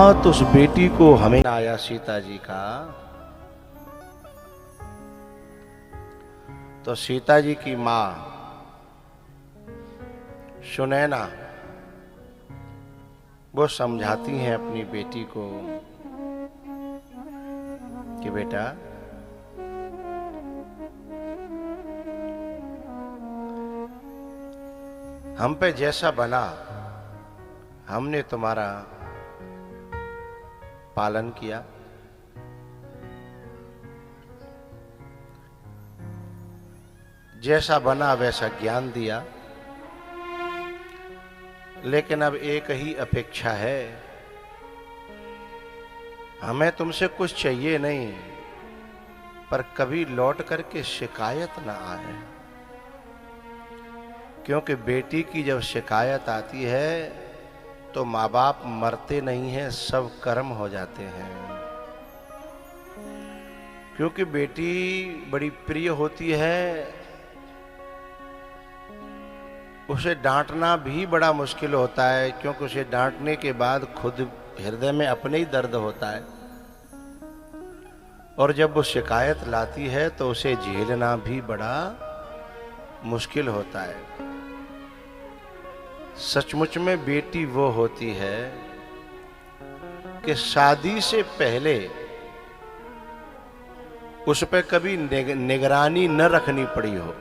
हाथ उस बेटी को हमें आया सीता जी का, तो सीता जी की मां सुनैना वो समझाती हैं अपनी बेटी को कि बेटा हम पे जैसा बना हमने तुम्हारा पालन किया, जैसा बना वैसा ज्ञान दिया, लेकिन अब एक ही अपेक्षा है, हमें तुमसे कुछ चाहिए नहीं, पर कभी लौट करके शिकायत ना आए, क्योंकि बेटी की जब शिकायत आती है तो माँ बाप मरते नहीं हैं, सब कर्म हो जाते हैं। क्योंकि बेटी बड़ी प्रिय होती है, उसे डांटना भी बड़ा मुश्किल होता है, क्योंकि उसे डांटने के बाद खुद हृदय में अपने ही दर्द होता है, और जब वो शिकायत लाती है तो उसे झेलना भी बड़ा मुश्किल होता है। सचमुच में बेटी वो होती है कि शादी से पहले उस पर कभी निगरानी न रखनी पड़ी हो।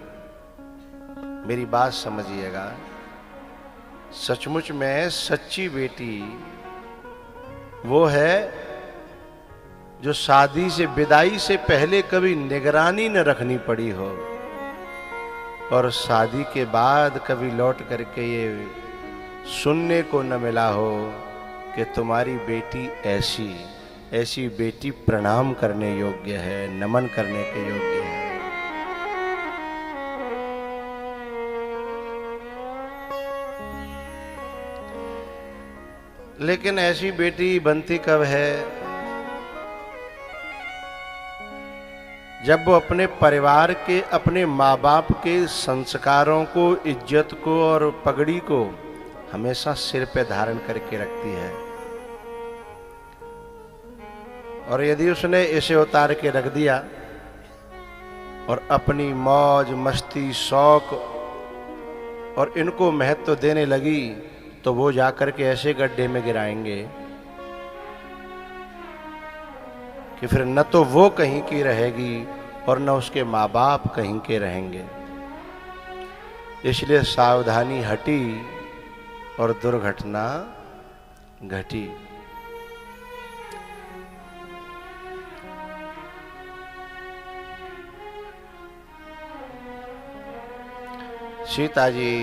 मेरी बात समझिएगा, सचमुच में सच्ची बेटी वो है जो शादी से विदाई से पहले कभी निगरानी न रखनी पड़ी हो, और शादी के बाद कभी लौट करके ये सुनने को न मिला हो कि तुम्हारी बेटी ऐसी बेटी प्रणाम करने योग्य है, नमन करने के योग्य है। लेकिन ऐसी बेटी बनती कब है? जब वो अपने परिवार के, अपने माँ बाप के संस्कारों को, इज्जत को और पगड़ी को हमेशा सिर पे धारण करके रखती है। और यदि उसने इसे उतार के रख दिया और अपनी मौज मस्ती शौक और इनको महत्व देने लगी, तो वो जाकर के ऐसे गड्ढे में गिराएंगे कि फिर न तो वो कहीं की रहेगी और न उसके माँ बाप कहीं के रहेंगे। इसलिए सावधानी हटी और दुर्घटना घटी। सीता जी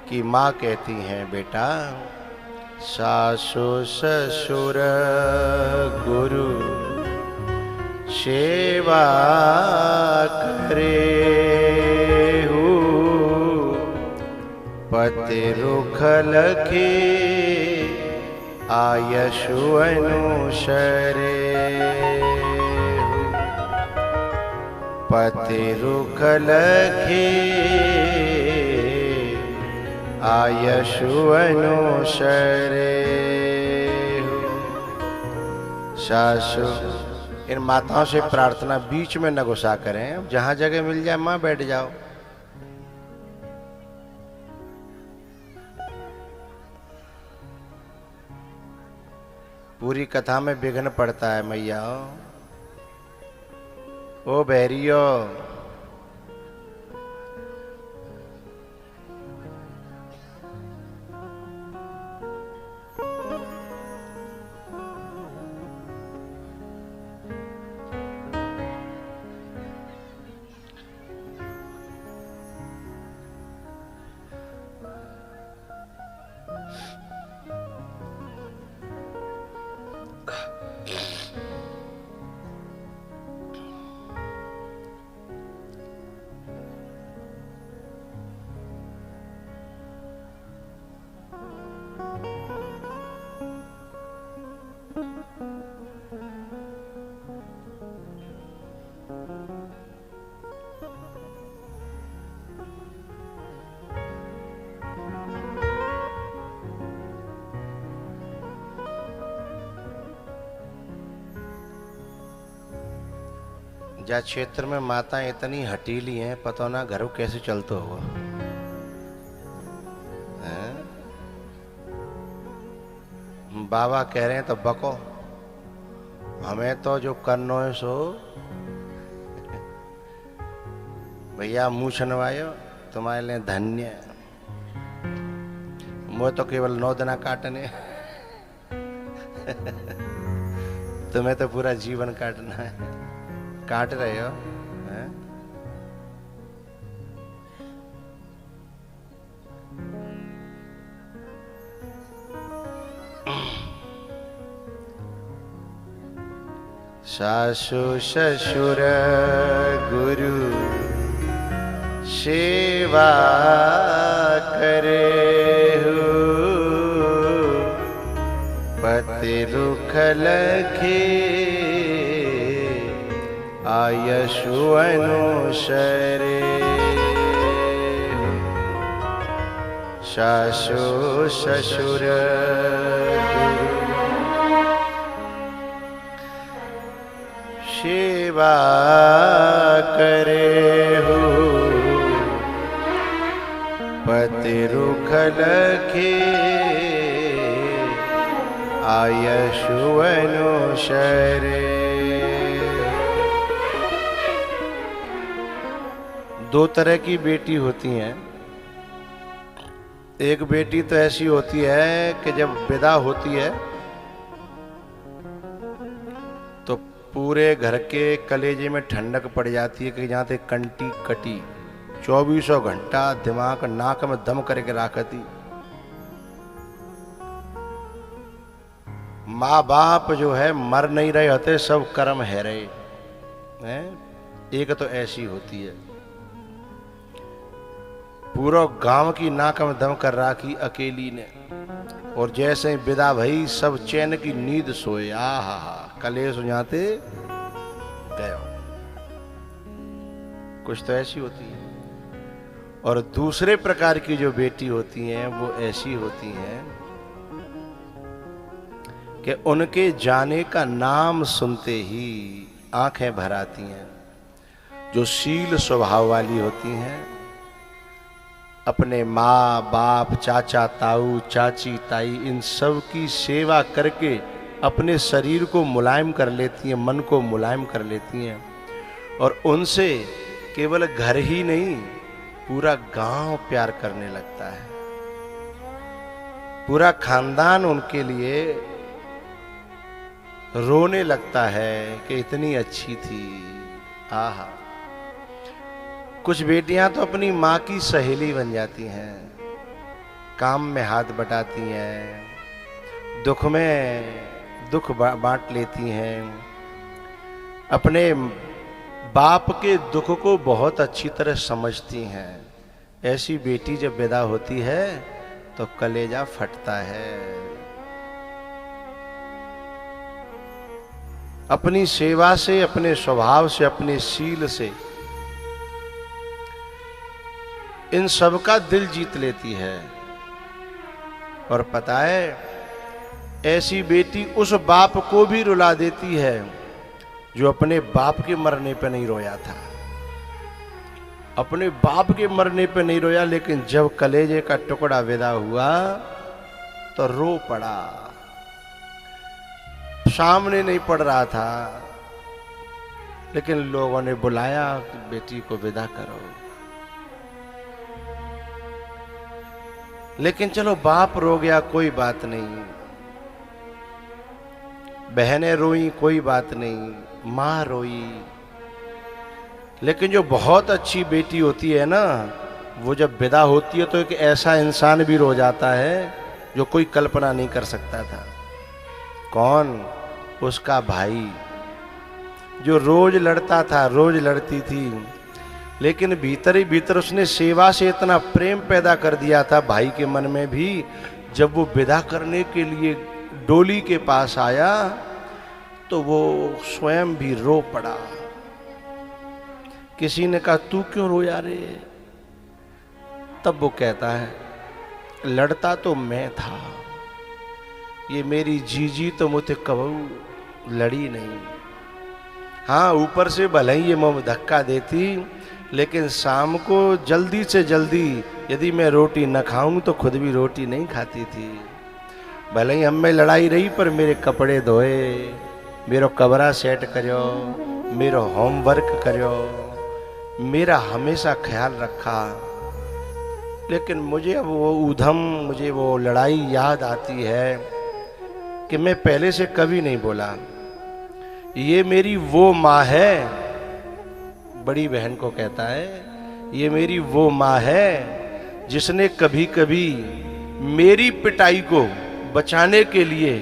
की माँ कहती हैं, बेटा सासु ससुर गुरु सेवा करे हूँ, पति रुख लखे आयशु अनुसरे, पति रुख लखे आयशु अनुसरे। सासु, इन माताओं से प्रार्थना बीच में न घुसा करें, जहां जगह मिल जाए मां बैठ जाओ। पूरी कथा में विघ्न पड़ता है मैया। ओ बैरियो, जा क्षेत्र में माता इतनी हटीली हैं, पता ना घरों कैसे चलते हो। बाबा कह रहे हैं तो बको, हमें तो जो करनो है सो भैया मुंह छनवायो तुम्हारे लिए धन्य। मुझे तो केवल 9 दिन काटने तुम्हें तो पूरा जीवन काटना है। काट रहे हो हैं? सासु ससुर गुरु सेवा करे हो, पति रुख लखे आयशु अनुसरे। सासु ससुर सेवा करे हो, पति रुख लखे आयशु अनुसरे। दो तरह की बेटी होती हैं। एक बेटी तो ऐसी होती है कि जब विदा होती है तो पूरे घर के कलेजे में ठंडक पड़ जाती है कि यहाँ से कंटी कटी 24 घंटा दिमाग नाक में दम करके राखती। माँ बाप जो है मर नहीं रहे होते, सब कर्म है रहे हैं। एक तो ऐसी होती है, पूरा गांव की नाक में दम कर राखी अकेली ने, और जैसे ही विदा भई सब चैन की नींद सोए। आहा कलेश जाते गयो। कुछ तो ऐसी होती है। और दूसरे प्रकार की जो बेटी होती हैं वो ऐसी होती हैं कि उनके जाने का नाम सुनते ही आंखें भर आती हैं। जो शील स्वभाव वाली होती हैं, अपने माँ बाप चाचा ताऊ चाची ताई इन सब की सेवा करके अपने शरीर को मुलायम कर लेती हैं, मन को मुलायम कर लेती हैं। और उनसे केवल घर ही नहीं पूरा गांव प्यार करने लगता है। पूरा खानदान उनके लिए रोने लगता है कि इतनी अच्छी थी। आहा। कुछ बेटियां तो अपनी माँ की सहेली बन जाती हैं, काम में हाथ बटाती हैं, दुख में दुख बांट लेती हैं, अपने बाप के दुख को बहुत अच्छी तरह समझती हैं। ऐसी बेटी जब विदा होती है तो कलेजा फटता है। अपनी सेवा से, अपने स्वभाव से, अपने शील से इन सब का दिल जीत लेती है। और पता है, ऐसी बेटी उस बाप को भी रुला देती है जो अपने बाप के मरने पे नहीं रोया था। अपने बाप के मरने पे नहीं रोया, लेकिन जब कलेजे का टुकड़ा विदा हुआ तो रो पड़ा। सामने नहीं पड़ रहा था, लेकिन लोगों ने बुलाया कि बेटी को विदा करो। लेकिन चलो बाप रो गया, कोई बात नहीं, बहनें रोई, कोई बात नहीं, माँ रोई। लेकिन जो बहुत अच्छी बेटी होती है ना, वो जब विदा होती है तो एक ऐसा इंसान भी रो जाता है जो कोई कल्पना नहीं कर सकता था। कौन? उसका भाई, जो रोज लड़ता था, रोज लड़ती थी, लेकिन भीतर ही भीतर उसने सेवा से इतना प्रेम पैदा कर दिया था भाई के मन में भी। जब वो विदा करने के लिए डोली के पास आया तो वो स्वयं भी रो पड़ा। किसी ने कहा तू क्यों रोया रे? तब वो कहता है लड़ता तो मैं था, ये मेरी जीजी तो मुझे कबू लड़ी नहीं। हाँ, ऊपर से भले ही ये मुंह धक्का देती, लेकिन शाम को जल्दी से जल्दी यदि मैं रोटी न खाऊं तो खुद भी रोटी नहीं खाती थी। भले ही हम में लड़ाई रही, पर मेरे कपड़े धोए, मेरो कमरा सेट करो, मेरो होमवर्क करो, मेरा हमेशा ख्याल रखा। लेकिन मुझे अब वो ऊधम, मुझे वो लड़ाई याद आती है कि मैं पहले से कभी नहीं बोला। ये मेरी वो माँ है, बड़ी बहन को कहता है, ये मेरी वो माँ है जिसने कभी कभी मेरी पिटाई को बचाने के लिए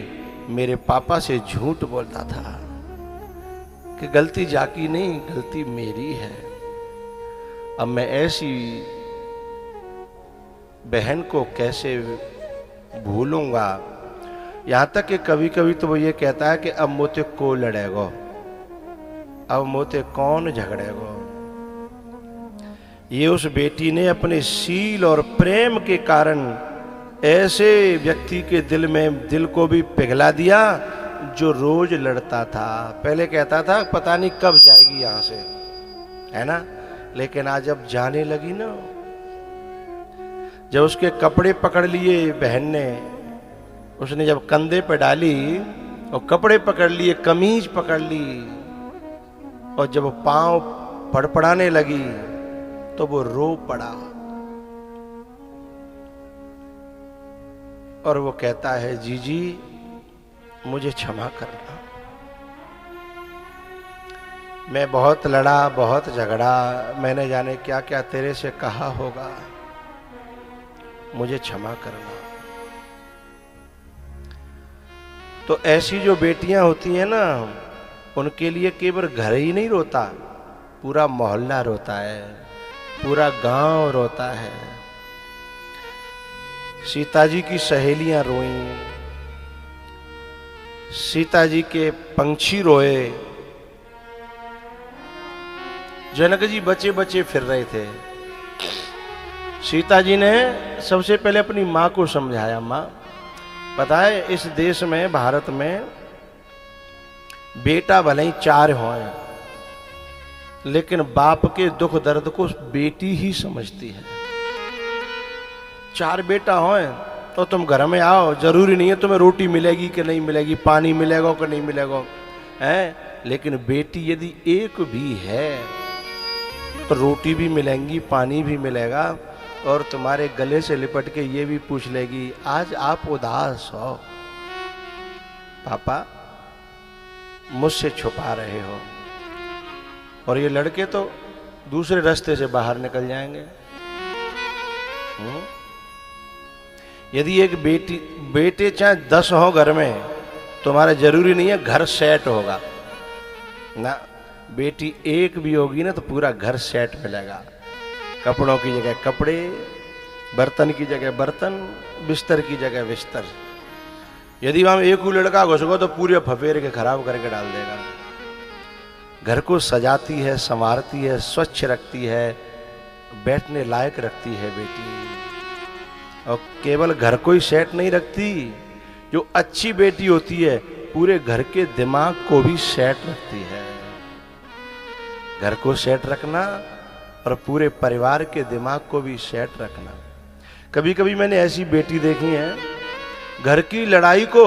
मेरे पापा से झूठ बोलता था कि गलती जाकी नहीं, गलती मेरी है। अब मैं ऐसी बहन को कैसे भूलूंगा। यहां तक कि कभी कभी तो वो ये कहता है कि अब मोते को लड़ेगो, अब मोते कौन झगड़ेगो। ये उस बेटी ने अपने शील और प्रेम के कारण ऐसे व्यक्ति के दिल को भी पिघला दिया जो रोज लड़ता था। पहले कहता था पता नहीं कब जाएगी यहां से, है ना, लेकिन आज जब जाने लगी ना, जब उसके कपड़े पकड़ लिए बहन ने, उसने जब कंधे पे डाली और कपड़े पकड़ लिए, कमीज पकड़ ली, और जब पांव फड़फड़ाने लगी तो वो रो पड़ा। और वो कहता है, जीजी मुझे क्षमा करना, मैं बहुत लड़ा, बहुत झगड़ा, मैंने जाने क्या क्या तेरे से कहा होगा, मुझे क्षमा करना। तो ऐसी जो बेटियां होती हैं ना, उनके लिए केवल घर ही नहीं रोता, पूरा मोहल्ला रोता है, पूरा गांव रोता है। सीता जी की सहेलियां रोईं, सीता जी के पंछी रोए। जनक जी बचे बचे फिर रहे थे। सीता जी ने सबसे पहले अपनी माँ को समझाया, माँ पता है इस देश में, भारत में बेटा भले ही 4 हों, लेकिन बाप के दुख दर्द को बेटी ही समझती है। 4 बेटा हों तो तुम घर में आओ, जरूरी नहीं है तुम्हें रोटी मिलेगी कि नहीं मिलेगी, पानी मिलेगा कि नहीं मिलेगा, है, लेकिन बेटी यदि एक भी है तो रोटी भी मिलेंगी, पानी भी मिलेगा, और तुम्हारे गले से लिपट के ये भी पूछ लेगी, आज आप उदास हो पापा, मुझसे छुपा रहे हो। और ये लड़के तो दूसरे रास्ते से बाहर निकल जाएंगे। यदि एक बेटे चाहे 10 हो घर में, तुम्हारा जरूरी नहीं है घर सेट होगा ना। बेटी एक भी होगी ना तो पूरा घर सेट मिलेगा। कपड़ों की जगह कपड़े, बर्तन की जगह बर्तन, बिस्तर की जगह बिस्तर। यदि वहां एक ही लड़का घुसगो तो पूरे फफेर के खराब करके डाल देगा। घर को सजाती है, संवारती है, स्वच्छ रखती है, बैठने लायक रखती है बेटी। और केवल घर को ही सेट नहीं रखती, जो अच्छी बेटी होती है पूरे घर के दिमाग को भी सेट रखती है। घर को सेट रखना और पूरे परिवार के दिमाग को भी सेट रखना। कभी कभी मैंने ऐसी बेटी देखी है, घर की लड़ाई को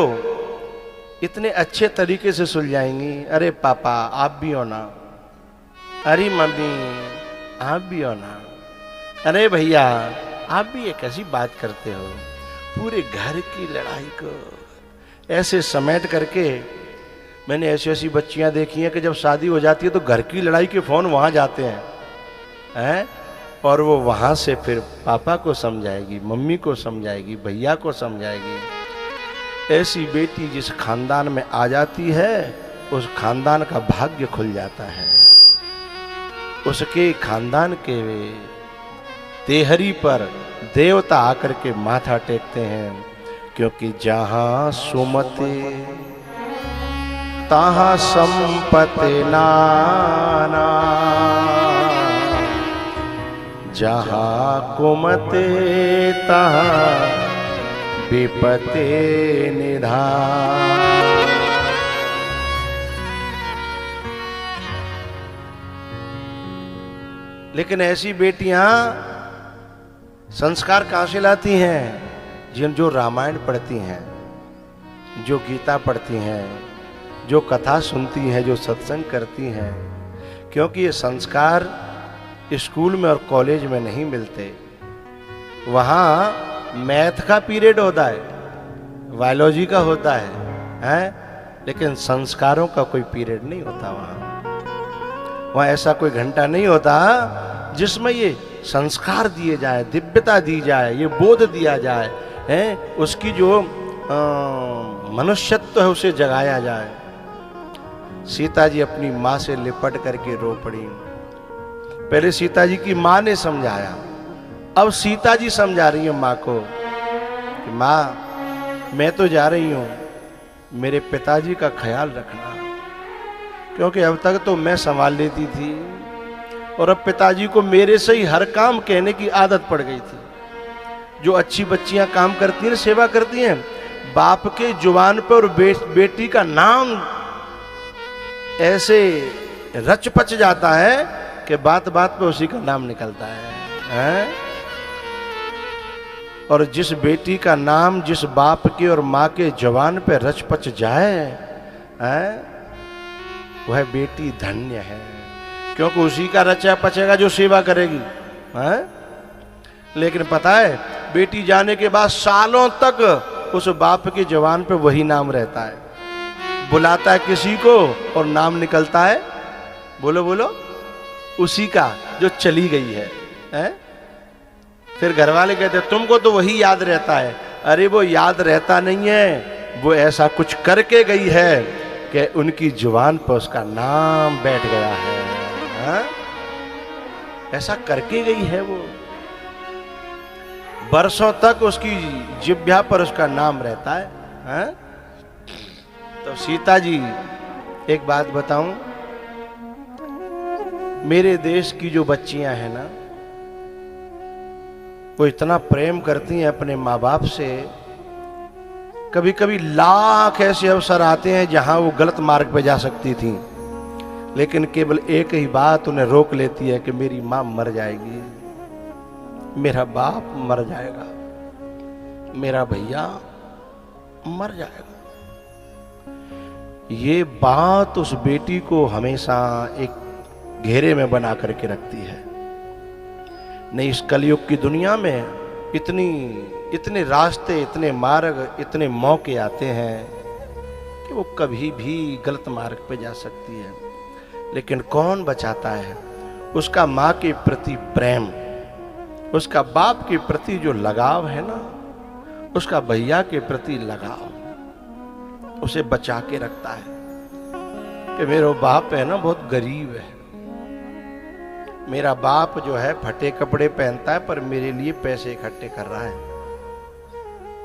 इतने अच्छे तरीके से सुलझाएंगी। अरे पापा आप भी हो ना, अरे मम्मी आप भी हो ना, अरे भैया आप भी एक ऐसी बात करते हो। पूरे घर की लड़ाई को ऐसे समेट करके मैंने ऐसी ऐसी बच्चियां देखी हैं कि जब शादी हो जाती है तो घर की लड़ाई के फोन वहां जाते हैं, और वो वहां से फिर पापा को समझाएगी, मम्मी को समझाएगी, भैया को समझाएगी। ऐसी बेटी जिस खानदान में आ जाती है उस खानदान का भाग्य खुल जाता है। उसके खानदान के तेहरी पर देवता आकर के माथा टेकते हैं, क्योंकि जहां सुमति तहां संपत्ति नाना, जहां कुमते तहां विपते निधान। लेकिन ऐसी बेटियां संस्कार कहां से लाती हैं? जो रामायण पढ़ती हैं, जो गीता पढ़ती हैं, जो कथा सुनती हैं, जो सत्संग करती हैं। क्योंकि ये संस्कार स्कूल में और कॉलेज में नहीं मिलते। वहाँ मैथ का पीरियड होता है, बायोलॉजी का होता है, लेकिन संस्कारों का कोई पीरियड नहीं होता। वहाँ ऐसा कोई घंटा नहीं होता जिसमें ये संस्कार दिए जाए, दिव्यता दी जाए, ये बोध दिया जाए, उसकी जो मनुष्यत्व है उसे जगाया जाए। सीता जी अपनी माँ से लिपट करके रो पड़ी। पहले सीता जी की माँ ने समझाया, अब सीता जी समझा रही है माँ को कि माँ मैं तो जा रही हूँ, मेरे पिताजी का ख्याल रखना। क्योंकि अब तक तो मैं संभाल लेती थी और अब पिताजी को मेरे से ही हर काम कहने की आदत पड़ गई थी। जो अच्छी बच्चियां काम करती हैं, सेवा करती हैं, बाप के जुबान पर और बेटी का नाम ऐसे रच पच जाता है कि बात बात पे उसी का नाम निकलता है? और जिस बेटी का नाम जिस बाप के और माँ के जुबान पे रच पच जाए, वह बेटी धन्य है। क्योंकि उसी का रचा पचेगा जो सेवा करेगी। लेकिन पता है, बेटी जाने के बाद सालों तक उस बाप की जुबान पे वही नाम रहता है। बुलाता है किसी को और नाम निकलता है, बोलो बोलो, उसी का जो चली गई है। फिर घर वाले कहते हैं तुमको तो वही याद रहता है। अरे वो याद रहता नहीं है, वो ऐसा कुछ करके गई है कि उनकी जुबान पर उसका नाम बैठ गया है। ऐसा करके गई है वो, बरसों तक उसकी जिह्वा पर उसका नाम रहता है। तो सीता जी, एक बात बताऊं, मेरे देश की जो बच्चियां हैं ना, वो इतना प्रेम करती हैं अपने माँ बाप से। कभी कभी लाख ऐसे अवसर आते हैं जहां वो गलत मार्ग पे जा सकती थी, लेकिन केवल एक ही बात उन्हें रोक लेती है कि मेरी माँ मर जाएगी, मेरा बाप मर जाएगा, मेरा भैया मर जाएगा। ये बात उस बेटी को हमेशा एक घेरे में बना करके रखती है। नहीं, इस कलयुग की दुनिया में इतने रास्ते, इतने मार्ग, इतने मौके आते हैं कि वो कभी भी गलत मार्ग पे जा सकती है। लेकिन कौन बचाता है? उसका माँ के प्रति प्रेम, उसका बाप के प्रति जो लगाव है ना, उसका भैया के प्रति लगाव उसे बचा के रखता है कि मेरा बाप है ना बहुत गरीब है, मेरा बाप जो है फटे कपड़े पहनता है पर मेरे लिए पैसे इकट्ठे कर रहा है,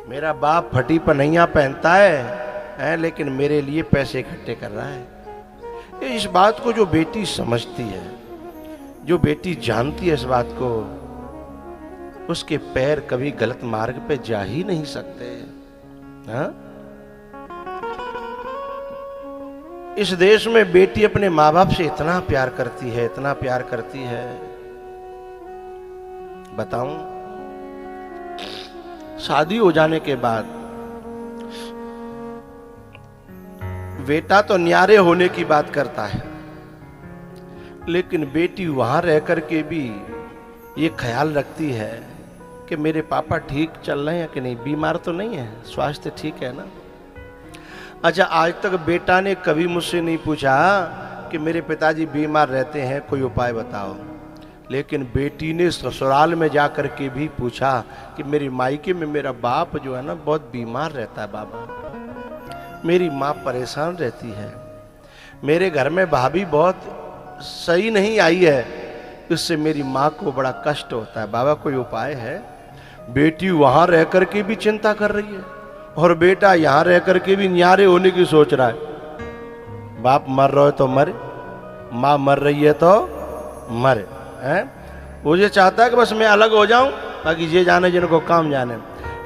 मेरा बाप फटी पनैया पहनता है लेकिन मेरे लिए पैसे इकट्ठे कर रहा है। इस बात को जो बेटी समझती है, जो बेटी जानती है इस बात को, उसके पैर कभी गलत मार्ग पे जा ही नहीं सकते। इस देश में बेटी अपने माँ बाप से इतना प्यार करती है, इतना प्यार करती है, बताऊं, शादी हो जाने के बाद बेटा तो न्यारे होने की बात करता है, लेकिन बेटी वहां रह करके भी ये ख्याल रखती है कि मेरे पापा ठीक चल रहे हैं कि नहीं, बीमार तो नहीं है, स्वास्थ्य ठीक है ना। अच्छा, आज तक बेटा ने कभी मुझसे नहीं पूछा कि मेरे पिताजी बीमार रहते हैं, कोई उपाय बताओ। लेकिन बेटी ने ससुराल में जा कर के भी पूछा कि मेरी मायके में मेरा बाप जो है ना बहुत बीमार रहता है बाबा, मेरी माँ परेशान रहती है, मेरे घर में भाभी बहुत सही नहीं आई है, इससे मेरी माँ को बड़ा कष्ट होता है, बाबा कोई उपाय है। बेटी वहां रह करके भी चिंता कर रही है और बेटा यहां रह करके भी न्यारे होने की सोच रहा है। बाप मर रहा है तो मरे, माँ मर रही है तो मरे, हैं? वो ये चाहता है कि बस मैं अलग हो जाऊं ताकि ये जाने जिनको काम जाने।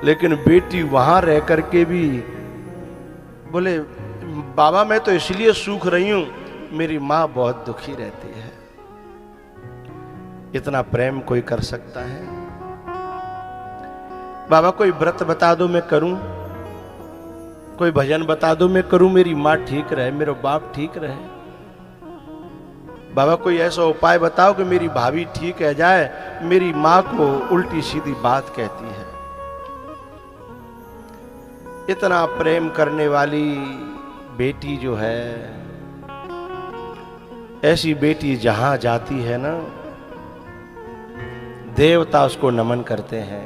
लेकिन बेटी वहां रह करके भी बोले बाबा मैं तो इसलिए सूख रही हूं, मेरी माँ बहुत दुखी रहती है। इतना प्रेम कोई कर सकता है? बाबा कोई व्रत बता दो मैं करूं, कोई भजन बता दो मैं करूं, मेरी माँ ठीक रहे, मेरा बाप ठीक रहे। बाबा कोई ऐसा उपाय बताओ कि मेरी भाभी ठीक है जाए, मेरी माँ को उल्टी सीधी बात कहती है। इतना प्रेम करने वाली बेटी जो है, ऐसी बेटी जहां जाती है ना, देवता उसको नमन करते हैं।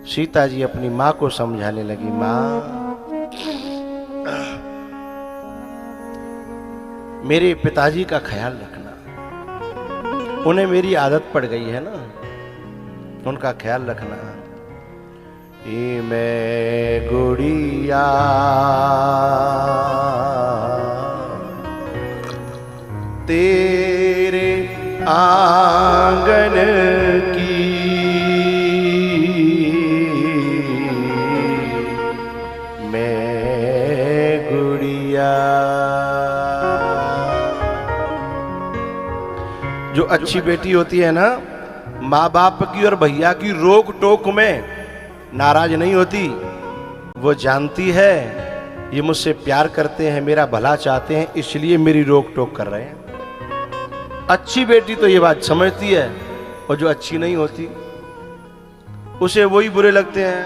सीता जी अपनी माँ को समझाने लगी, माँ मेरे पिताजी का ख्याल रखना, उन्हें मेरी आदत पड़ गई है ना, उनका ख्याल रखना। ये मैं गुड़िया तेरे आंगन की, मैं गुड़िया। जो अच्छी बेटी होती है ना, माँ बाप की और भैया की रोक टोक में नाराज नहीं होती। वो जानती है ये मुझसे प्यार करते हैं, मेरा भला चाहते हैं, इसलिए मेरी रोक टोक कर रहे हैं। अच्छी बेटी तो ये बात समझती है, और जो अच्छी नहीं होती उसे वही बुरे लगते हैं।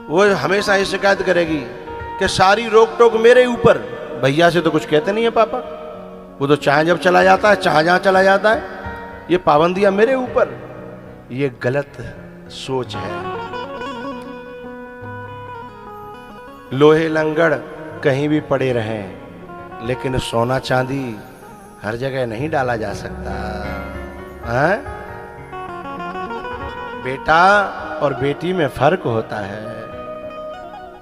वो हमेशा ये शिकायत करेगी कि सारी रोक टोक मेरे ऊपर, भैया से तो कुछ कहते नहीं है पापा, वो तो चाहे जब चला जाता है, चाहे जहां चला जाता है, ये पाबंदियां मेरे ऊपर। ये गलत सोच है। लोहे लंगड़ कहीं भी पड़े रहें, लेकिन सोना चांदी हर जगह नहीं डाला जा सकता है? बेटा और बेटी में फर्क होता है,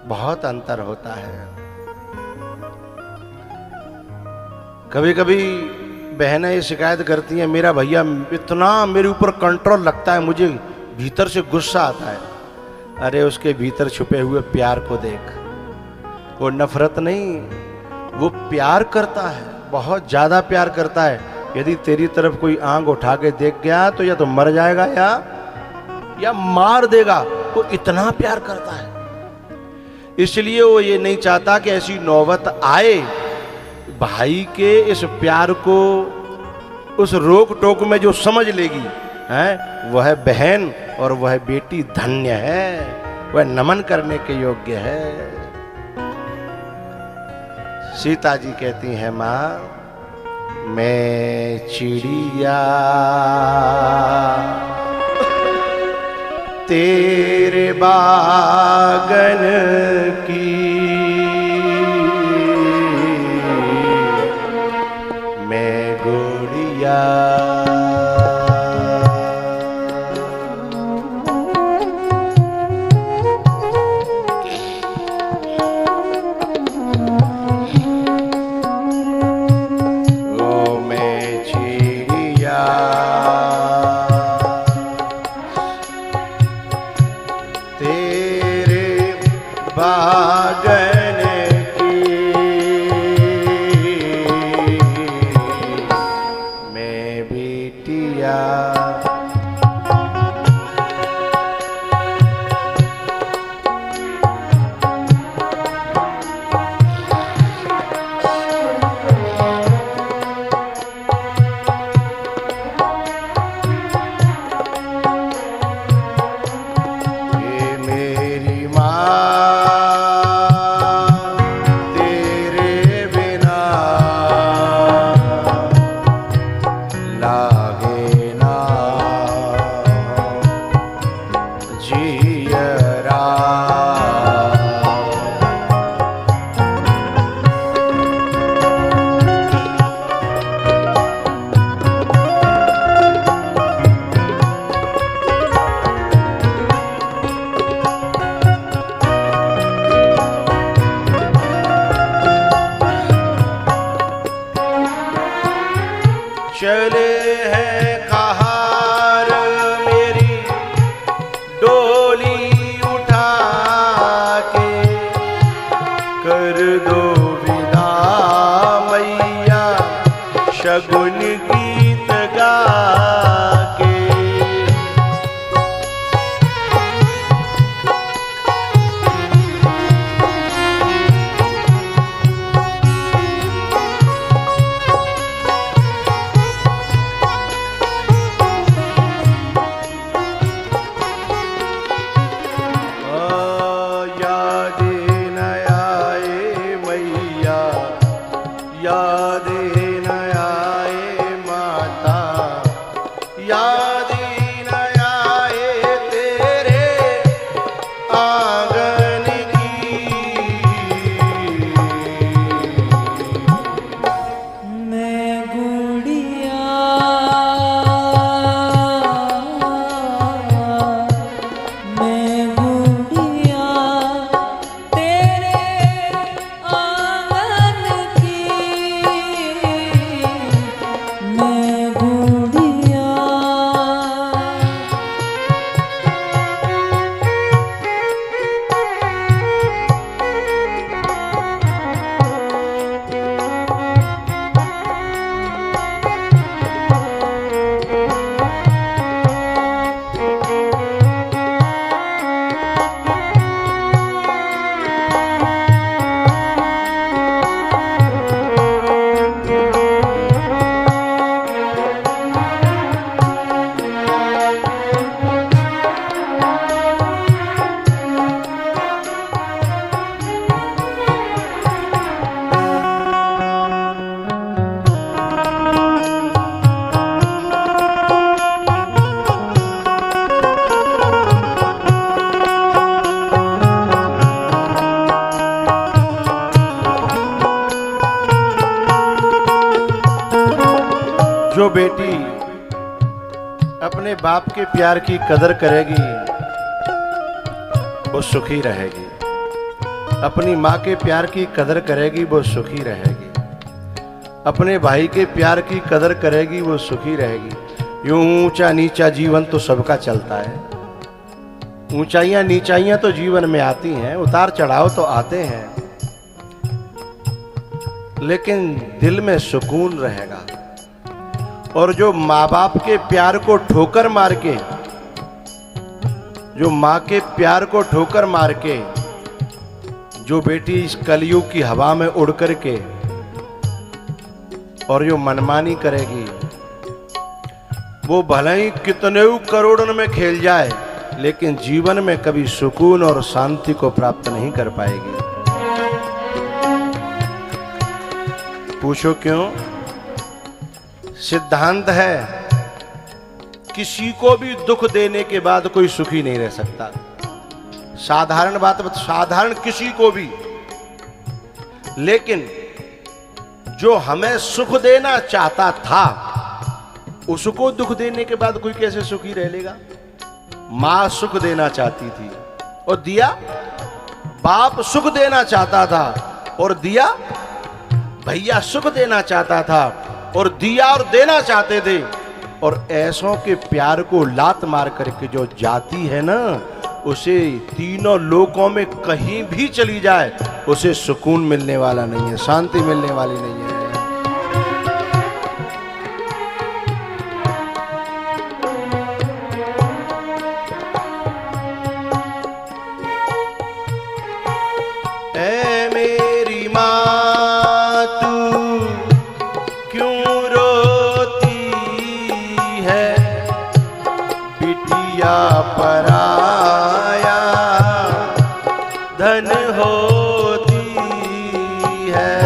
बहुत अंतर होता है। कभी कभी बहनें ये शिकायत करती हैं, मेरा भैया इतना मेरे ऊपर कंट्रोल लगता है, मुझे भीतर से गुस्सा आता है। अरे उसके भीतर छुपे हुए प्यार को देख, वो नफरत नहीं, वो प्यार करता है, बहुत ज्यादा प्यार करता है। यदि तेरी तरफ कोई आंख उठा के देख गया तो या तो मर जाएगा या मार देगा। वो इतना प्यार करता है, इसलिए वो ये नहीं चाहता कि ऐसी नौबत आए। भाई के इस प्यार को, उस रोक टोक में जो समझ लेगी है, वह बहन और वह बेटी धन्य है, वह नमन करने के योग्य है। सीता जी कहती हैं, माँ मैं चिड़िया तेरे बागन की, मैं गुड़िया। चले हैं कहार मेरी डोली उठा के, कर दो विदा मैया शगुन गीत जो बेटी अपने बाप के प्यार की कदर करेगी वो सुखी रहेगी, अपनी माँ के प्यार की कदर करेगी वो सुखी रहेगी, अपने भाई के प्यार की कदर करेगी वो सुखी रहेगी। यूं ऊंचा नीचा जीवन तो सबका चलता है, ऊंचाइयां नीचाइयां तो जीवन में आती हैं, उतार चढ़ाव तो आते हैं, लेकिन दिल में सुकून रहेगा। और जो माँ बाप के प्यार को ठोकर मार के, जो माँ के प्यार को ठोकर मार के जो बेटी इस कलयुग की हवा में उड़ कर के और जो मनमानी करेगी, वो भले ही कितने करोड़ों में खेल जाए, लेकिन जीवन में कभी सुकून और शांति को प्राप्त नहीं कर पाएगी। पूछो क्यों? सिद्धांत है किसी को भी दुख देने के बाद कोई सुखी नहीं रह सकता। साधारण बात, साधारण किसी को भी, लेकिन जो हमें सुख देना चाहता था उसको दुख देने के बाद कोई कैसे सुखी रह लेगा? मां सुख देना चाहती थी और दिया, बाप सुख देना चाहता था और दिया, भैया सुख देना चाहता था और दिया और देना चाहते थे। और ऐसों के प्यार को लात मार करके जो जाती है ना, उसे तीनों लोकों में कहीं भी चली जाए उसे सुकून मिलने वाला नहीं है, शांति मिलने वाली नहीं है। ऐ मेरी माँ तू क्यों रोती है, बिटिया पराया धन होती है।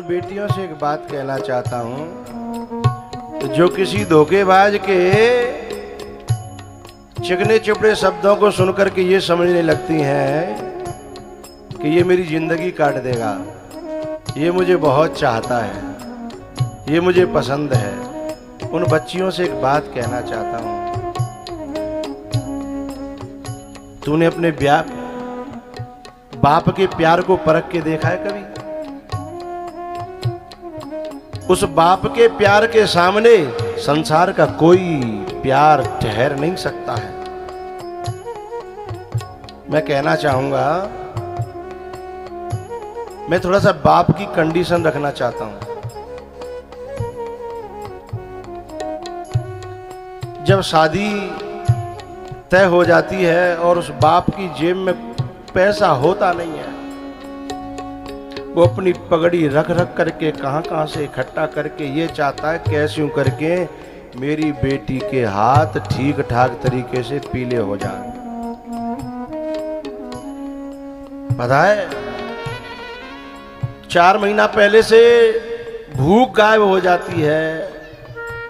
बेटियों से एक बात कहना चाहता हूं, जो किसी धोखेबाज के चिकने चुपड़े शब्दों को सुनकर के ये समझने लगती हैं कि ये मेरी जिंदगी काट देगा, ये मुझे बहुत चाहता है, ये मुझे पसंद है, उन बच्चियों से एक बात कहना चाहता हूं। तूने अपने बाप के प्यार को परख के देखा है कभी? उस बाप के प्यार के सामने संसार का कोई प्यार ठहर नहीं सकता है। मैं कहना चाहूंगा, मैं थोड़ा सा बाप की कंडीशन रखना चाहता हूं। जब शादी तय हो जाती है और उस बाप की जेब में पैसा होता नहीं है, वो अपनी पगड़ी रख रख करके कहां से इकट्ठा करके ये चाहता है कैसे यूं करके मेरी बेटी के हाथ ठीक ठाक तरीके से पीले हो जाए। पता है 4 महीना पहले से भूख गायब हो जाती है,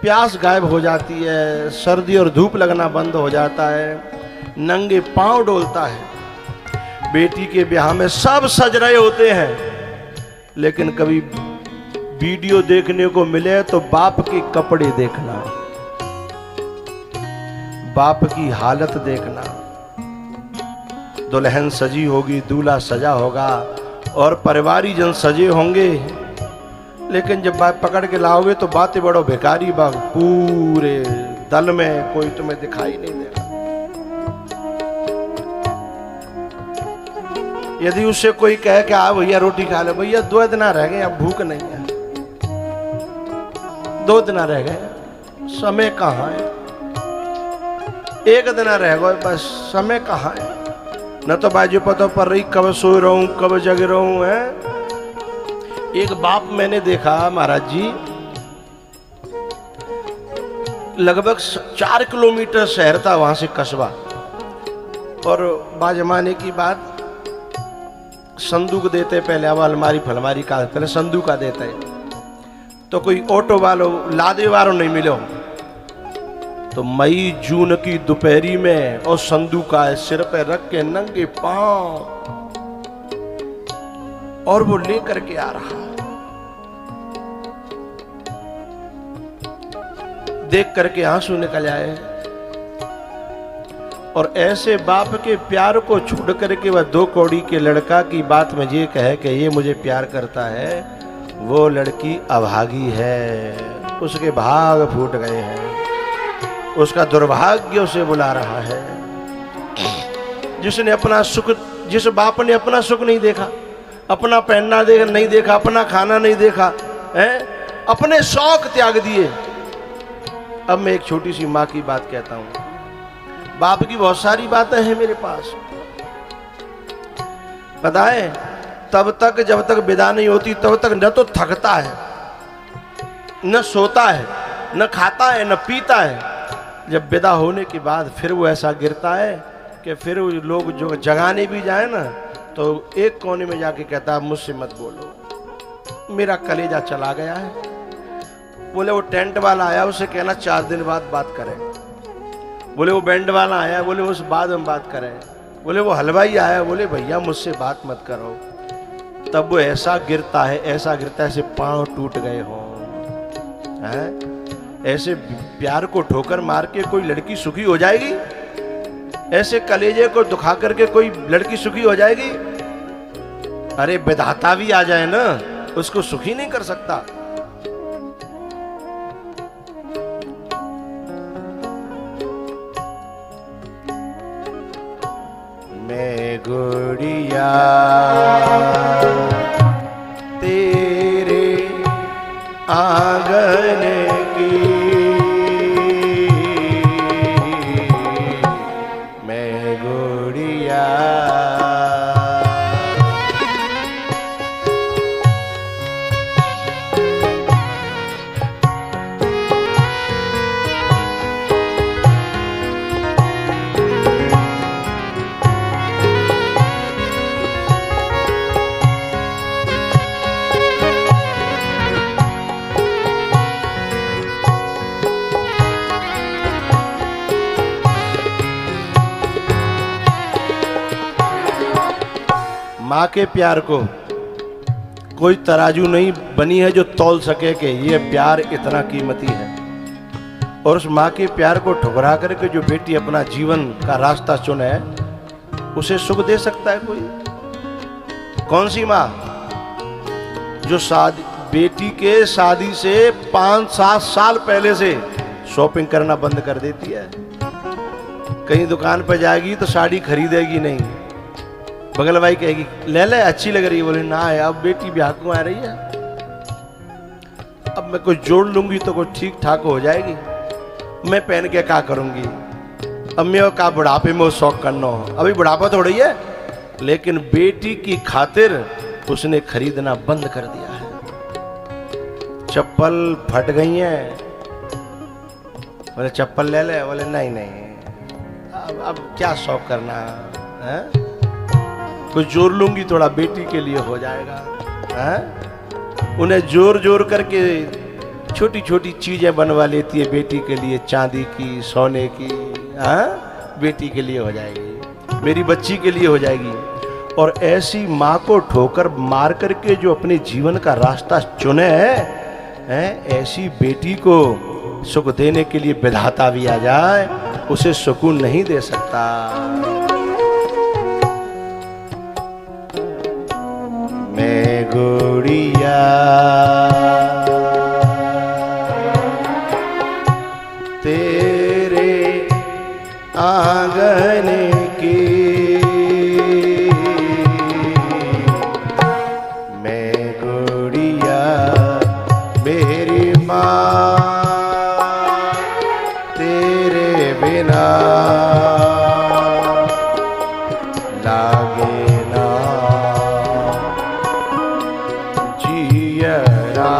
प्यास गायब हो जाती है, सर्दी और धूप लगना बंद हो जाता है, नंगे पांव डोलता है। बेटी के ब्याह में सब सज रहे होते हैं, लेकिन कभी वीडियो देखने को मिले तो बाप के कपड़े देखना, बाप की हालत देखना, दुल्हन सजी होगी, दूल्हा सजा होगा और परिवारीजन सजे होंगे, लेकिन जब बात पकड़ के लाओगे तो बातें बड़ो बेकारी बाग, पूरे दल में कोई तुम्हें दिखाई नहीं देगा। यदि उससे कोई कहे कि आ भैया रोटी खा ले, भैया 2 दिन रह गए, अब भूख नहीं है, 2 दिन रह गए, समय कहाँ है, 1 दिन रह गए, बस समय कहाँ है, न तो बाजू पता पर रही कब सो रहा हूं कब जग रहा हूं है। एक बाप मैंने देखा महाराज जी, लगभग 4 किलोमीटर शहर था वहां से कस्बा, और बाजमाने की बात संदूक देते पहले, अब अलमारी फलमारी का पहले संदूक का देते, तो कोई ऑटो वालों लादे वालों नहीं मिलो, तो मई जून की दोपहरी में और संदूका सिर पे रख के नंगे पांव, और वो लेकर के आ रहा, देख करके आंसू निकल आए। और ऐसे बाप के प्यार को छोड़ करके वह 2 कौड़ी के लड़का की बात में ये कहे कि ये मुझे प्यार करता है, वो लड़की अभागी है, उसके भाग फूट गए हैं, उसका दुर्भाग्य उसे बुला रहा है। जिसने अपना सुख, जिस बाप ने अपना सुख नहीं देखा, अपना पहनना नहीं देखा, अपना खाना नहीं देखा है, अपने शौक त्याग दिए। अब मैं एक छोटी सी माँ की बात कहता हूं, बाप की बहुत सारी बातें हैं मेरे पास, पता है, तब तक जब तक विदा नहीं होती तब तक न तो थकता है, न सोता है, न खाता है, न पीता है। जब विदा होने के बाद फिर वो ऐसा गिरता है कि फिर लोग जो जगाने भी जाए ना, तो एक कोने में जाके कहता है मुझसे मत बोलो, मेरा कलेजा चला गया है। बोले वो टेंट वाला आया, उसे कहना 4 दिन बाद बात करें। बोले वो बैंड वाला आया, बोले उस बाद हम बात करें। बोले वो हलवाई आया, बोले भैया मुझसे बात मत करो। तब वो ऐसा गिरता है, ऐसा गिरता है, ऐसे पांव टूट गए हों। ऐसे प्यार को ठोकर मार के कोई लड़की सुखी हो जाएगी? ऐसे कलेजे को दुखा करके कोई लड़की सुखी हो जाएगी? अरे विधाता भी आ जाए ना, उसको सुखी नहीं कर सकता। मैं गुड़िया तेरे आंगन की, मैं गुड़िया माँ के प्यार को कोई तराजू नहीं बनी है जो तौल सके कि ये प्यार इतना कीमती है। और उस माँ के प्यार को ठुकरा करके जो बेटी अपना जीवन का रास्ता चुने, उसे सुख दे सकता है कोई? कौन सी माँ जो शादी, बेटी के शादी से 5-7 साल पहले से शॉपिंग करना बंद कर देती है? कहीं दुकान पर जाएगी तो साड़ी खरीदेगी नहीं, बगल भाई कहेगी ले ले अच्छी लग रही है, बोले ना है अब बेटी ब्याह को आ रही है, अब मैं कुछ जोड़ लूंगी तो कुछ ठीक ठाक हो जाएगी, मैं पहन के क्या करूंगी, अब मैं का बुढ़ापे में शौक करना हो, अभी बुढ़ापा थोड़ी है। लेकिन बेटी की खातिर उसने खरीदना बंद कर दिया है। चप्पल फट गई है, बोले चप्पल ले ले, बोले नहीं नहीं अब क्या शौक करना है, कुछ जोड़ लूंगी थोड़ा बेटी के लिए हो जाएगा है? उन्हें जोर जोर करके छोटी छोटी चीजें बनवा लेती है बेटी के लिए, चांदी की, सोने की, है? बेटी के लिए हो जाएगी, मेरी बच्ची के लिए हो जाएगी। और ऐसी माँ को ठोकर मार करके जो अपने जीवन का रास्ता चुने है, ऐसी बेटी को सुख देने के लिए विधाता भी आ जाए, उसे सुकून नहीं दे सकता। मैं गुड़िया तेरे आंगन की, मैं गुड़िया मेरी माँ तेरे बिना लागे ना जियरा।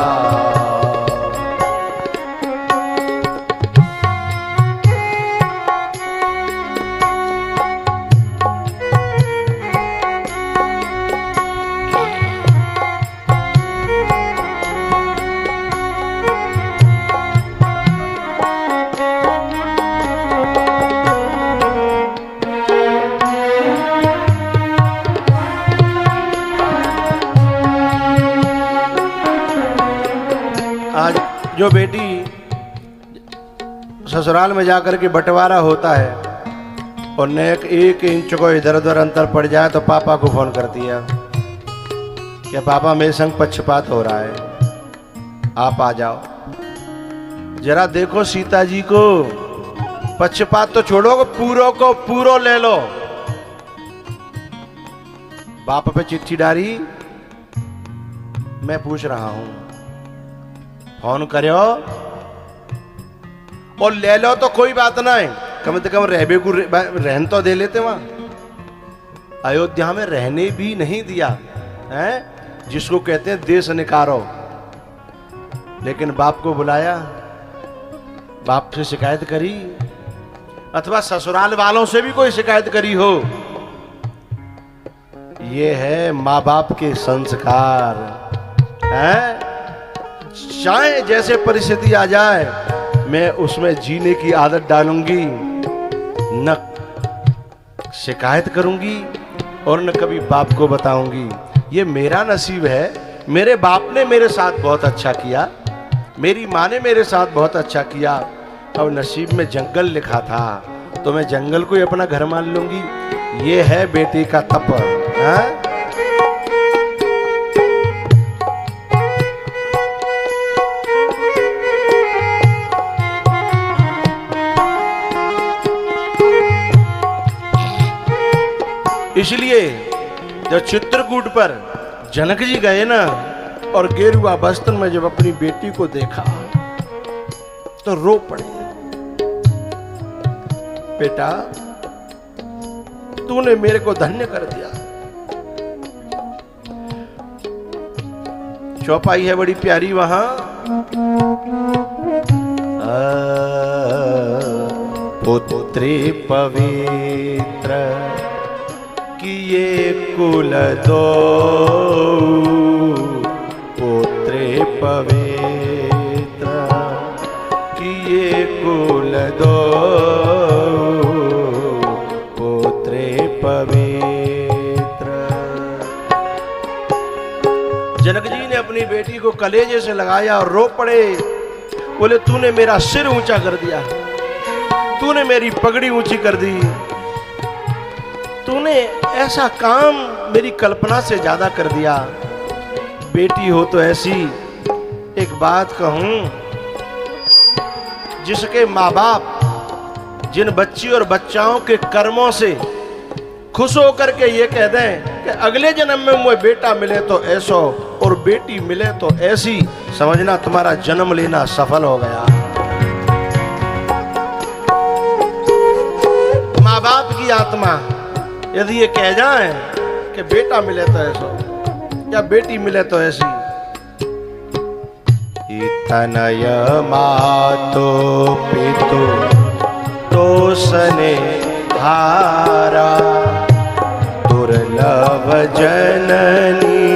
आज जो बेटी ससुराल में जाकर के बंटवारा होता है और नेक 1 इंच को इधर उधर अंतर पड़ जाए तो पापा को फोन करती है कि पापा मेरे संग पक्षपात हो रहा है, आप आ जाओ जरा देखो सीता जी को। पक्षपात तो छोड़ो, पूरो को पूरो ले लो। बाप पे चिट्ठी डाली, मैं पूछ रहा हूं, फोन करो और ले लो तो कोई बात ना है, कम से कम रहबे को रहन तो दे लेते। वहां अयोध्या में रहने भी नहीं दिया है, जिसको कहते हैं देश निकारो। लेकिन बाप को बुलाया, बाप से शिकायत करी, अथवा ससुराल वालों से भी कोई शिकायत करी हो। ये है माँ बाप के संस्कार हैं। चाहे जैसे परिस्थिति आ जाए, मैं उसमें जीने की आदत डालूंगी, न शिकायत करूंगी और न कभी बाप को बताऊंगी। ये मेरा नसीब है, मेरे बाप ने मेरे साथ बहुत अच्छा किया, मेरी माँ ने मेरे साथ बहुत अच्छा किया। अब नसीब में जंगल लिखा था तो मैं जंगल को ही अपना घर मान लूंगी। ये है बेटी का तप है? इसलिए जब चित्रकूट पर जनक जी गए ना और गेरुआ वस्त्र में जब अपनी बेटी को देखा तो रो पड़े। बेटा तूने मेरे को धन्य कर दिया। चौपाई है बड़ी प्यारी वहां, पुत्री पवित्र किए कुल दो, पुत्री पवित्र किए कुल दो, पुत्री पवित्र। जनक जी ने अपनी बेटी को कलेजे से लगाया और रो पड़े। बोले तूने मेरा सिर ऊंचा कर दिया, तूने मेरी पगड़ी ऊंची कर दी, तूने ऐसा काम मेरी कल्पना से ज्यादा कर दिया। बेटी हो तो ऐसी। एक बात कहूं, जिसके माँ बाप जिन बच्ची और बच्चाओं के कर्मों से खुश होकर के ये कह दें कि अगले जन्म में मुझे बेटा मिले तो ऐसो और बेटी मिले तो ऐसी, समझना तुम्हारा जन्म लेना सफल हो गया। माँ बाप की आत्मा यदि ये कह जाए कि बेटा मिले तो ऐसा या बेटी मिले तो ऐसी, तनय मातो पितु तोसने हारा, दुर्लभ जननी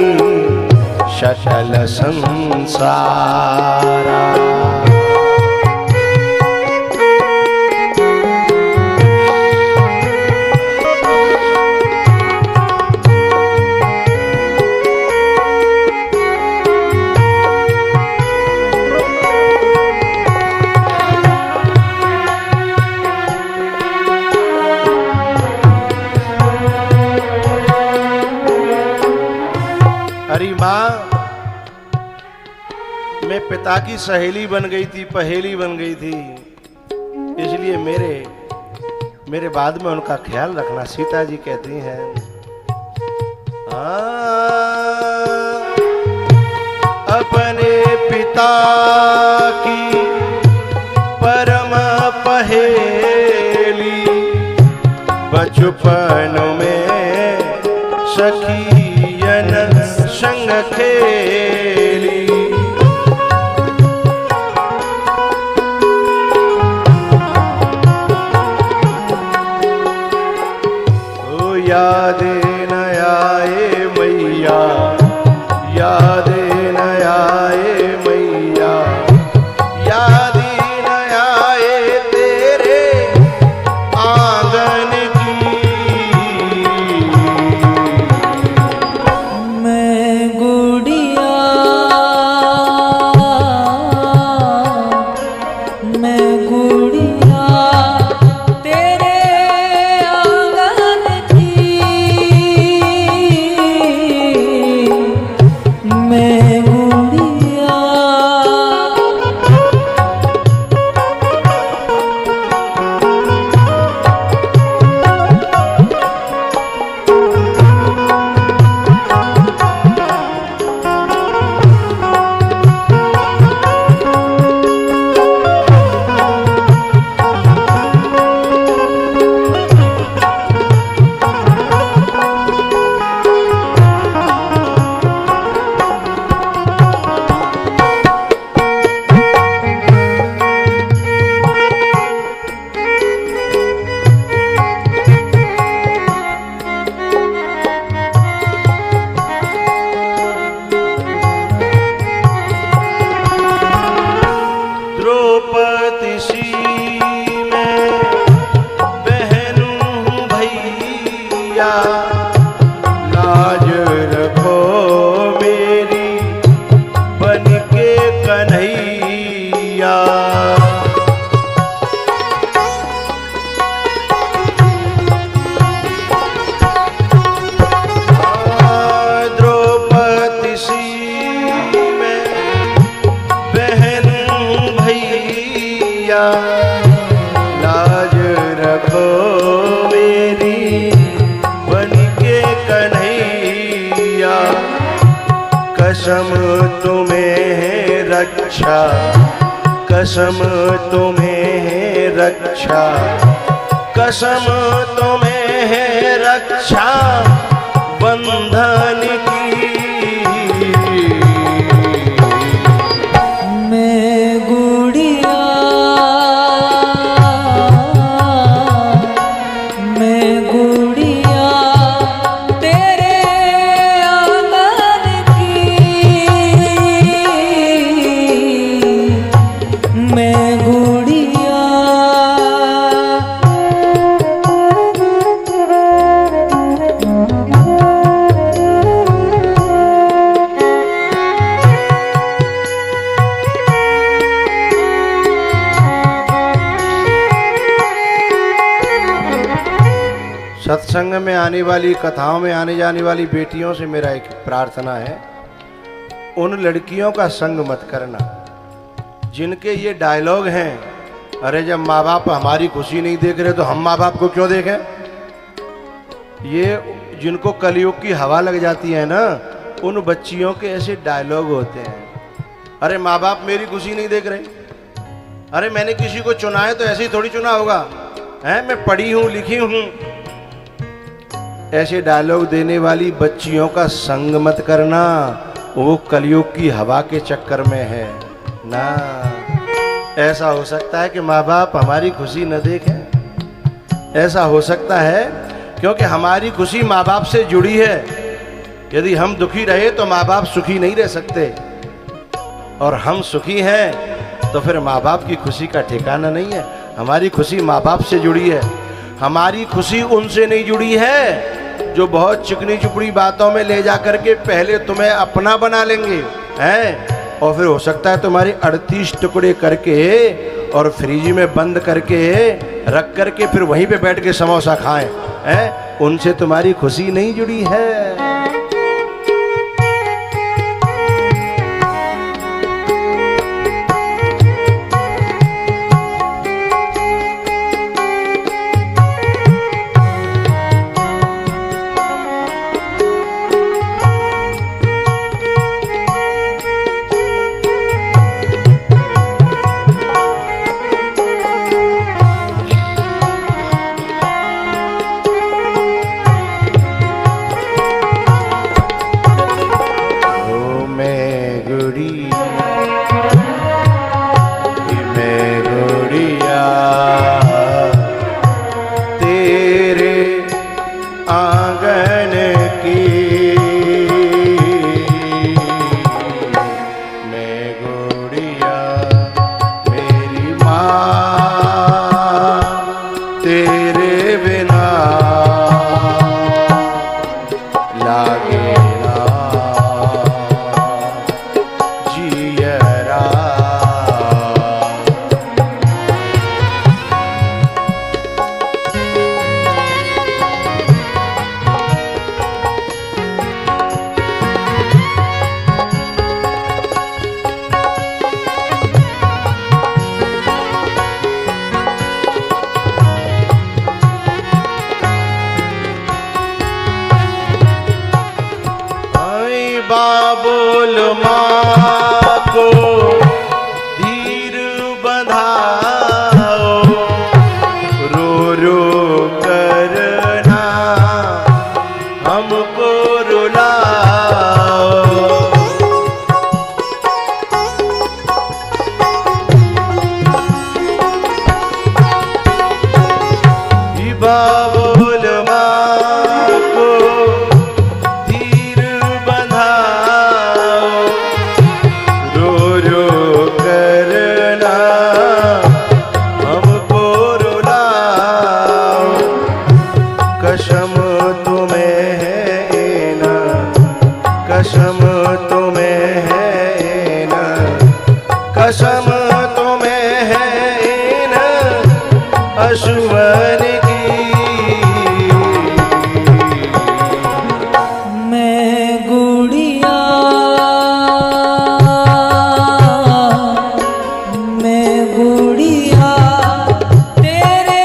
शकल संसारा। हरि पिता की सहेली बन गई थी, पहेली बन गई थी, इसलिए मेरे बाद में उनका ख्याल रखना। सीता जी कहती हैं, अपने पिता की परम पहेली बचपन में सखियन संग खेली। ओ याद न आए मैया, याद न आए मैया, याद न आए तेरे आंगन की। मैं गुड़िया, मैं गुड़िया तेरे आंगन की, मैं गुड़िया। द्रौपदी सी मैं बहन हूँ भैया, लाज रखो मेरी बन के कन्हैया। द्रौपदी सी मैं बहन हूँ भैया, लाज रखो मेरी बन के कन्हैया। कसम तुम्हें है रक्षा, कसम तुम्हें है रक्षा, कसम तुम्हें है रक्षा बंधन की। मैं गुड़िया, मैं गुड़िया तेरे आंगन की, मैं गुड़िया। सत्संग में आने वाली, कथाओं में आने जाने वाली बेटियों से मेरा एक प्रार्थना है, उन लड़कियों का संग मत करना जिनके ये डायलॉग हैं, अरे जब माँ बाप हमारी खुशी नहीं देख रहे तो हम माँ बाप को क्यों देखें। ये जिनको कलयुग की हवा लग जाती है ना, उन बच्चियों के ऐसे डायलॉग होते हैं, अरे माँ बाप मेरी खुशी नहीं देख रहे, अरे मैंने किसी को चुना है तो ऐसे ही थोड़ी चुना होगा, है मैं पढ़ी हूँ लिखी हूँ। ऐसे डायलॉग देने वाली बच्चियों का संग मत करना, वो कलयुग की हवा के चक्कर में है ना। ऐसा हो सकता है कि माँ बाप हमारी खुशी न देखें, ऐसा हो सकता है क्योंकि हमारी खुशी माँ बाप से जुड़ी है। यदि हम दुखी रहे तो माँ बाप सुखी नहीं रह सकते, और हम सुखी हैं तो फिर माँ बाप की खुशी का ठिकाना नहीं है। हमारी खुशी माँ बाप से जुड़ी है, हमारी खुशी उनसे नहीं जुड़ी है जो बहुत चिकनी चुपड़ी बातों में ले जा करके पहले तुम्हें अपना बना लेंगे, हैं, और फिर हो सकता है तुम्हारी 38 टुकड़े करके और फ्रिज में बंद करके रख करके फिर वहीं पे बैठ के समोसा खाएं, हैं, उनसे तुम्हारी खुशी नहीं जुड़ी है। पशुवन की। मैं गुड़िया, मैं गुड़िया तेरे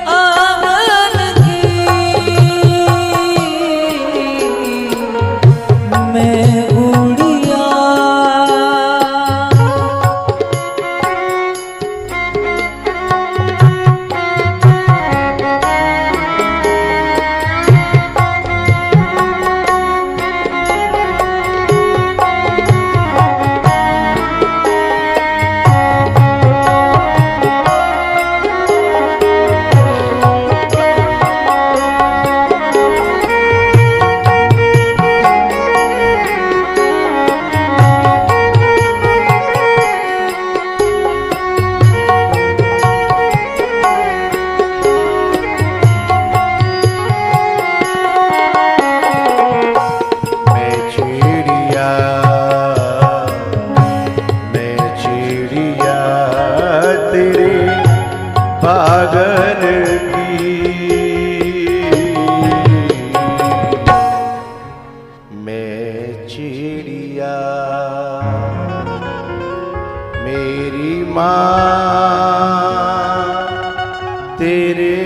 आंगन की, मैं गुड़िया। बागन की मैं चिड़िया, मेरी माँ तेरे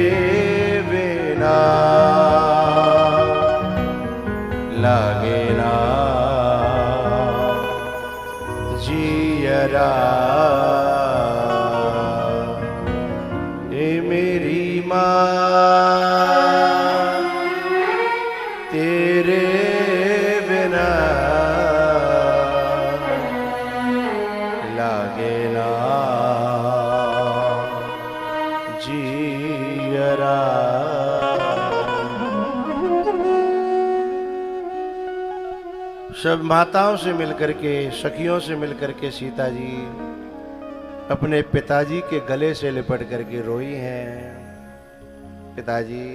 बिना लागे ना जियरा। मेरी माँ तेरे बिना लागे ना जियरा। सब माताओं से मिलकर के, सखियों से मिलकर के सीता जी अपने पिताजी के गले से लिपट करके रोई हैं। पिताजी,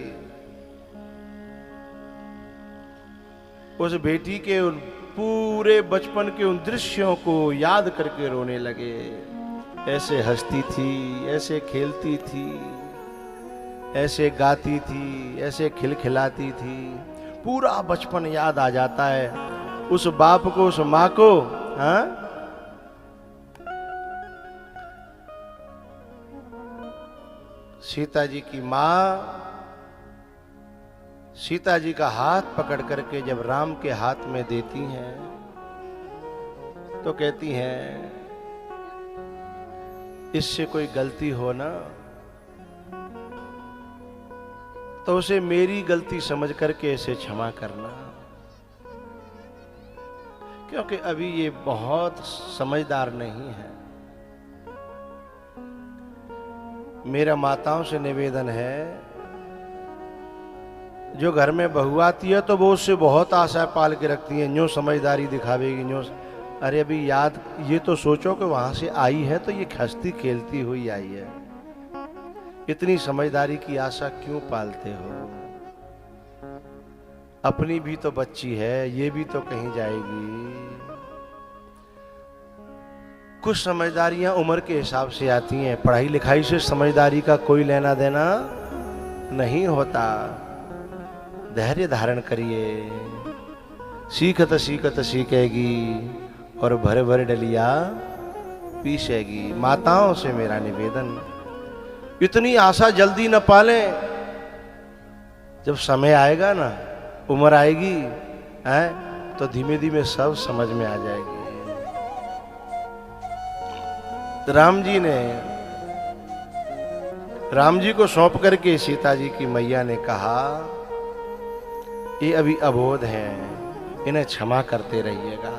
उस बेटी के उन पूरे बचपन के उन दृश्यों को याद करके रोने लगे। ऐसे हंसती थी, ऐसे खेलती थी, ऐसे गाती थी, ऐसे खिलखिलाती थी। पूरा बचपन याद आ जाता है उस बाप को, उस माँ को। हाँ, सीता जी की माँ सीता जी का हाथ पकड़ करके जब राम के हाथ में देती हैं तो कहती हैं, इससे कोई गलती हो ना तो उसे मेरी गलती समझ करके इसे क्षमा करना, क्योंकि अभी ये बहुत समझदार नहीं है। मेरा माताओं से निवेदन है, जो घर में बहू आती है तो वो उससे बहुत आशा पाल के रखती है, न्यों समझदारी दिखावेगी, न्यों। अरे अभी याद ये तो सोचो कि वहां से आई है तो ये हंसती खेलती हुई आई है, इतनी समझदारी की आशा क्यों पालते हो? अपनी भी तो बच्ची है, ये भी तो कहीं जाएगी। कुछ समझदारियां उम्र के हिसाब से आती हैं, पढ़ाई लिखाई से समझदारी का कोई लेना देना नहीं होता। धैर्य धारण करिए, सीखत सीखत सीखेगी और भर भर डलिया पीसेगी। माताओं से मेरा निवेदन, इतनी आशा जल्दी न पालें। जब समय आएगा ना, उम्र आएगी है, तो धीमे धीमे सब समझ में आ जाएगी। राम जी को सौंप करके सीता जी की मैया ने कहा, ये अभी अबोध हैं, इन्हें क्षमा करते रहिएगा।